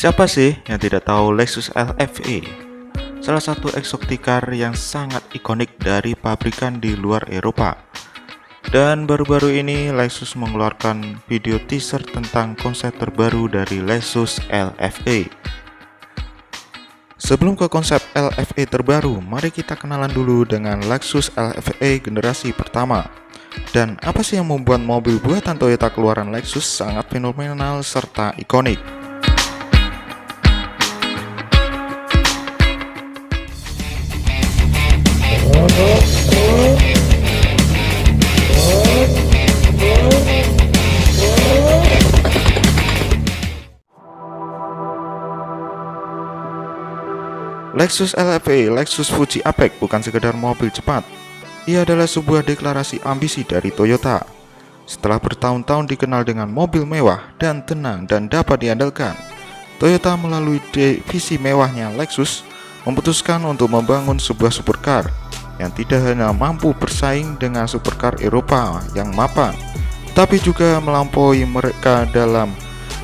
Siapa sih yang tidak tahu Lexus LFA? Salah satu eksotik car yang sangat ikonik dari pabrikan di luar Eropa. Dan baru-baru ini Lexus mengeluarkan video teaser tentang konsep terbaru dari Lexus LFA. Sebelum ke konsep LFA terbaru, mari kita kenalan dulu dengan Lexus LFA generasi pertama. Dan apa sih yang membuat mobil buatan Toyota keluaran Lexus sangat fenomenal serta ikonik? Lexus LFA, Lexus Fuji Apex bukan sekedar mobil cepat. Ia adalah sebuah deklarasi ambisi dari Toyota. Setelah bertahun-tahun dikenal dengan mobil mewah dan tenang dan dapat diandalkan, Toyota melalui divisi mewahnya Lexus memutuskan untuk membangun sebuah supercar yang tidak hanya mampu bersaing dengan supercar Eropa yang mapan, tapi juga melampaui mereka dalam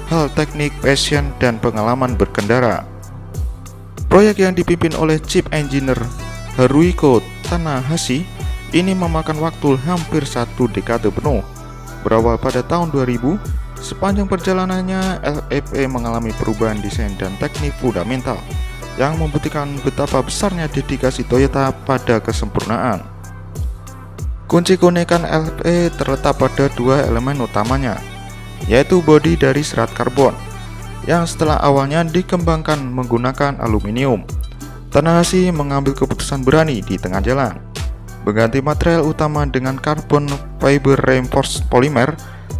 hal teknik, passion, dan pengalaman berkendara. Proyek yang dipimpin oleh Chief Engineer Haruhiko Tanahashi ini memakan waktu hampir 1 dekade penuh. Berawal pada tahun 2000, sepanjang perjalanannya LFA mengalami perubahan desain dan teknik fundamental yang membuktikan betapa besarnya dedikasi Toyota pada kesempurnaan. Kunci keunikan LFA terletak pada dua elemen utamanya, yaitu bodi dari serat karbon yang setelah awalnya dikembangkan menggunakan aluminium. Tanahashi mengambil keputusan berani di tengah jalan, mengganti material utama dengan Carbon Fiber Reinforced Polymer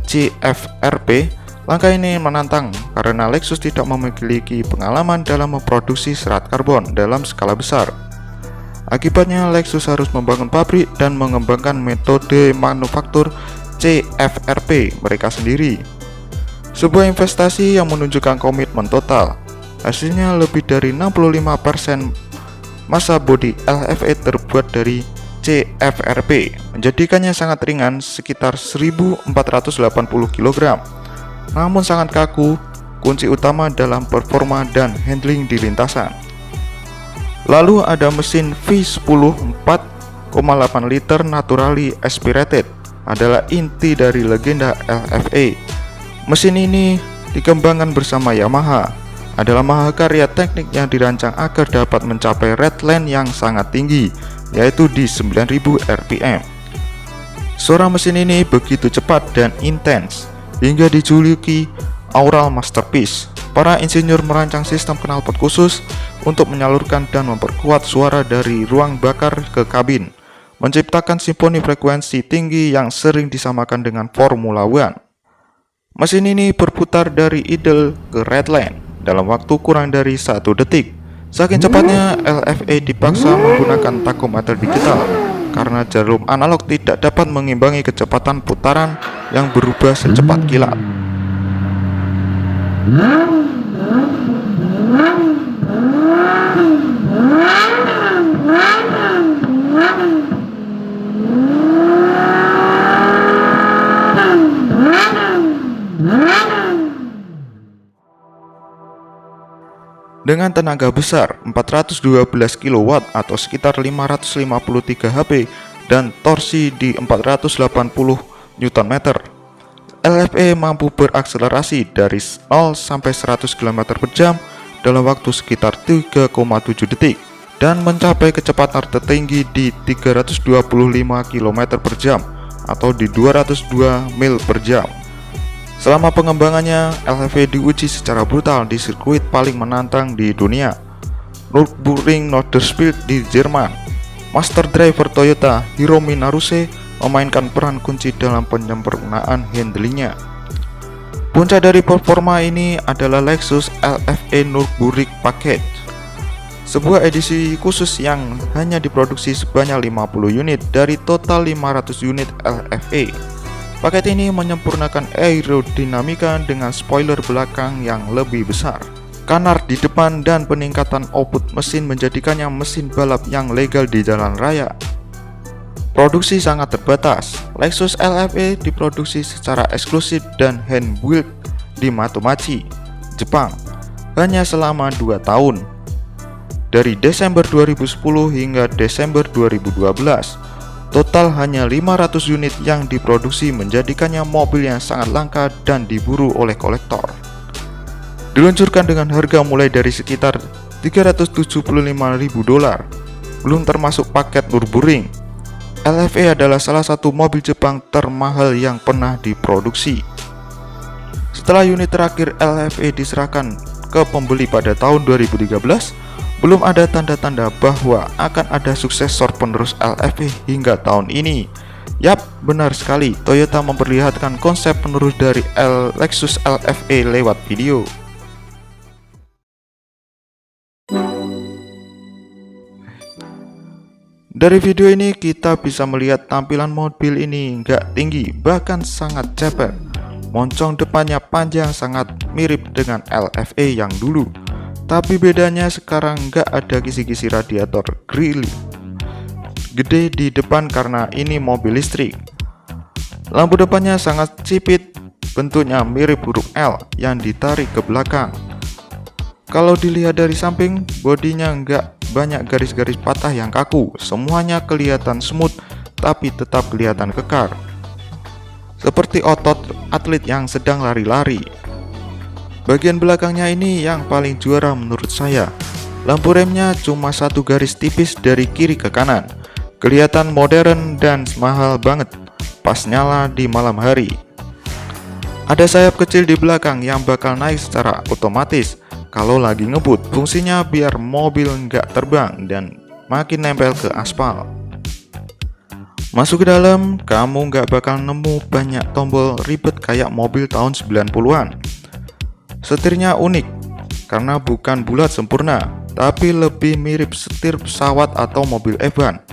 CFRP. Langkah ini menantang karena Lexus tidak memiliki pengalaman dalam memproduksi serat karbon dalam skala besar. Akibatnya Lexus harus membangun pabrik dan mengembangkan metode manufaktur CFRP mereka sendiri. Sebuah investasi yang menunjukkan komitmen total. Hasilnya lebih dari 65% massa bodi LFA terbuat dari CFRP, menjadikannya sangat ringan sekitar 1480 kg. Namun sangat kaku, kunci utama dalam performa dan handling di lintasan. Lalu ada mesin V10 4,8 liter naturally aspirated, adalah inti dari legenda LFA. Mesin ini dikembangkan bersama Yamaha, adalah mahakarya teknik yang dirancang agar dapat mencapai redline yang sangat tinggi, yaitu di 9000 rpm. Suara mesin ini begitu cepat dan intens, hingga dijuluki Aural Masterpiece. Para insinyur merancang sistem knalpot khusus untuk menyalurkan dan memperkuat suara dari ruang bakar ke kabin, menciptakan simfoni frekuensi tinggi yang sering disamakan dengan Formula One. Mesin ini berputar dari idle ke redline dalam waktu kurang dari 1 detik. Saking cepatnya, LFA dipaksa menggunakan tachometer digital karena jarum analog tidak dapat mengimbangi kecepatan putaran yang berubah secepat kilat. Dengan tenaga besar 412 kW atau sekitar 553 HP dan torsi di 480 Nm, LFA mampu berakselerasi dari 0 sampai 100 km per jam dalam waktu sekitar 3,7 detik dan mencapai kecepatan tertinggi di 325 km per jam atau di 202 mil per jam. Selama pengembangannya, LFA diuji secara brutal di sirkuit paling menantang di dunia, Nürburgring Norderspiel di Jerman. Master driver Toyota, Hiromi Naruse, memainkan peran kunci dalam penyempurnaan handlingnya. Puncak dari performa ini adalah Lexus LFA Nürburgring Package, sebuah edisi khusus yang hanya diproduksi sebanyak 50 unit dari total 500 unit LFA. Paket ini menyempurnakan aerodinamika dengan spoiler belakang yang lebih besar, kanar di depan, dan peningkatan output mesin menjadikannya mesin balap yang legal di jalan raya. Produksi sangat terbatas. Lexus LFA diproduksi secara eksklusif dan hand build di Matsumaki, Jepang. hanya selama 2 tahun. Dari Desember 2010 hingga Desember 2012, total hanya 500 unit yang diproduksi menjadikannya mobil yang sangat langka dan diburu oleh kolektor. Diluncurkan dengan harga mulai dari sekitar $375.000, belum termasuk paket Nürburgring. LFA adalah salah satu mobil Jepang termahal yang pernah diproduksi. Setelah unit terakhir LFA diserahkan ke pembeli pada tahun 2013, belum ada tanda-tanda bahwa akan ada suksesor penerus LFA hingga tahun ini. Yap, benar sekali, Toyota memperlihatkan konsep penerus dari Lexus LFA lewat video. Dari video ini kita bisa melihat tampilan mobil ini nggak tinggi, bahkan sangat ceper. Moncong depannya panjang, sangat mirip dengan LFA yang dulu. Tapi bedanya sekarang nggak ada kisi-kisi radiator grill gede di depan karena ini mobil listrik. Lampu depannya sangat sipit, bentuknya mirip huruf L yang ditarik ke belakang. Kalau dilihat dari samping, bodinya nggak banyak garis-garis patah yang kaku, semuanya kelihatan smooth tapi tetap kelihatan kekar, seperti otot atlet yang sedang lari-lari. Bagian belakangnya ini yang paling juara menurut saya. Lampu remnya cuma satu garis tipis dari kiri ke kanan, kelihatan modern dan mahal banget, pas nyala di malam hari. Ada sayap kecil di belakang yang bakal naik secara otomatis kalau lagi ngebut, fungsinya biar mobil nggak terbang dan makin nempel ke aspal. Masuk ke dalam, kamu nggak bakal nemu banyak tombol ribet kayak mobil tahun 90-an. Setirnya unik, karena bukan bulat sempurna, tapi lebih mirip setir pesawat atau mobil F1.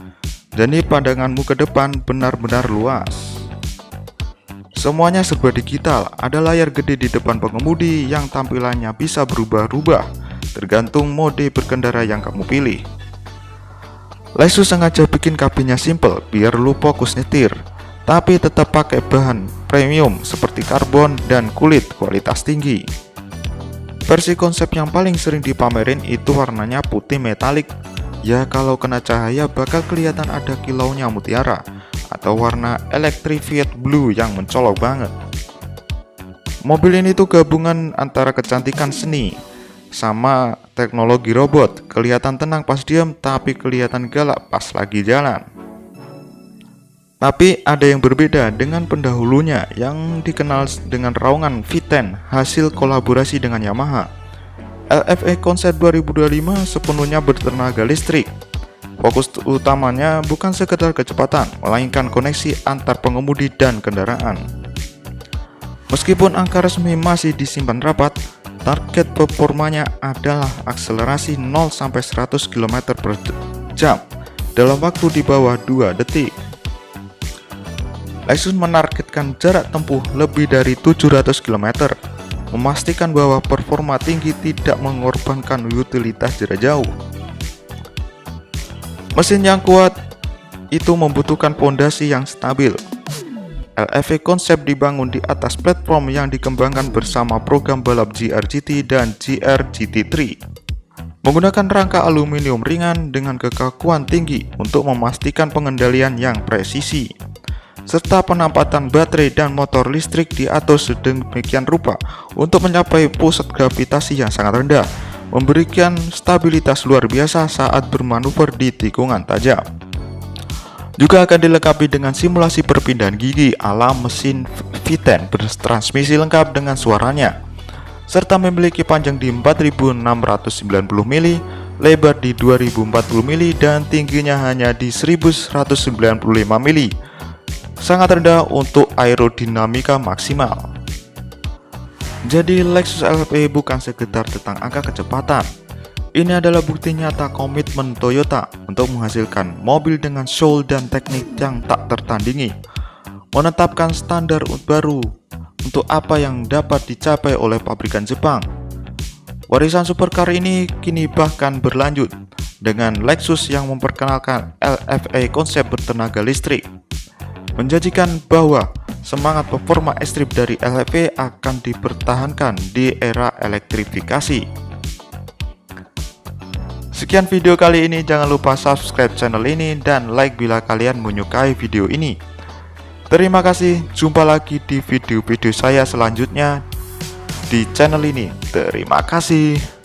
Jadi pandanganmu ke depan benar-benar luas. Semuanya serba digital, ada layar gede di depan pengemudi yang tampilannya bisa berubah-ubah, tergantung mode berkendara yang kamu pilih. Lexus sengaja bikin kabinnya simple biar lu fokus nyetir, tapi tetap pakai bahan premium seperti karbon dan kulit kualitas tinggi. Versi konsep yang paling sering dipamerin itu warnanya putih metalik. Ya kalau kena cahaya bakal kelihatan ada kilaunya mutiara, atau warna electrified blue yang mencolok banget. Mobil ini tuh gabungan antara kecantikan seni sama teknologi robot, kelihatan tenang pas diam tapi kelihatan galak pas lagi jalan. Tapi ada yang berbeda dengan pendahulunya yang dikenal dengan raungan V10 hasil kolaborasi dengan Yamaha. LFA Concept 2025 sepenuhnya bertenaga listrik. Fokus utamanya bukan sekedar kecepatan, melainkan koneksi antar pengemudi dan kendaraan. Meskipun angka resmi masih disimpan rapat, target performanya adalah akselerasi 0-100 km/jam dalam waktu di bawah 2 detik. Lexus menargetkan jarak tempuh lebih dari 700 km, memastikan bahwa performa tinggi tidak mengorbankan utilitas jarak jauh. Mesin yang kuat itu membutuhkan pondasi yang stabil. LFA Concept dibangun di atas platform yang dikembangkan bersama program balap GR-GT dan GR-GT3. Menggunakan rangka aluminium ringan dengan kekakuan tinggi untuk memastikan pengendalian yang presisi, serta penempatan baterai dan motor listrik diatur sedemikian rupa untuk mencapai pusat gravitasi yang sangat rendah, memberikan stabilitas luar biasa saat bermanuver di tikungan tajam. Juga akan dilengkapi dengan simulasi perpindahan gigi ala mesin V10 bertransmisi lengkap dengan suaranya, serta memiliki panjang di 4690 mili, lebar di 2040 mili, dan tingginya hanya di 1195 mili. Sangat rendah untuk aerodinamika maksimal. Jadi Lexus LFA bukan sekedar tentang angka kecepatan. Ini adalah bukti nyata komitmen Toyota untuk menghasilkan mobil dengan soul dan teknik yang tak tertandingi, menetapkan standar baru untuk apa yang dapat dicapai oleh pabrikan Jepang. Warisan supercar ini kini bahkan berlanjut dengan Lexus yang memperkenalkan LFA konsep bertenaga listrik, menjanjikan bahwa semangat performa ekstrim dari LFA akan dipertahankan di era elektrifikasi. Sekian video kali ini, jangan lupa subscribe channel ini dan like bila kalian menyukai video ini. Terima kasih, jumpa lagi di video-video saya selanjutnya di channel ini. Terima kasih.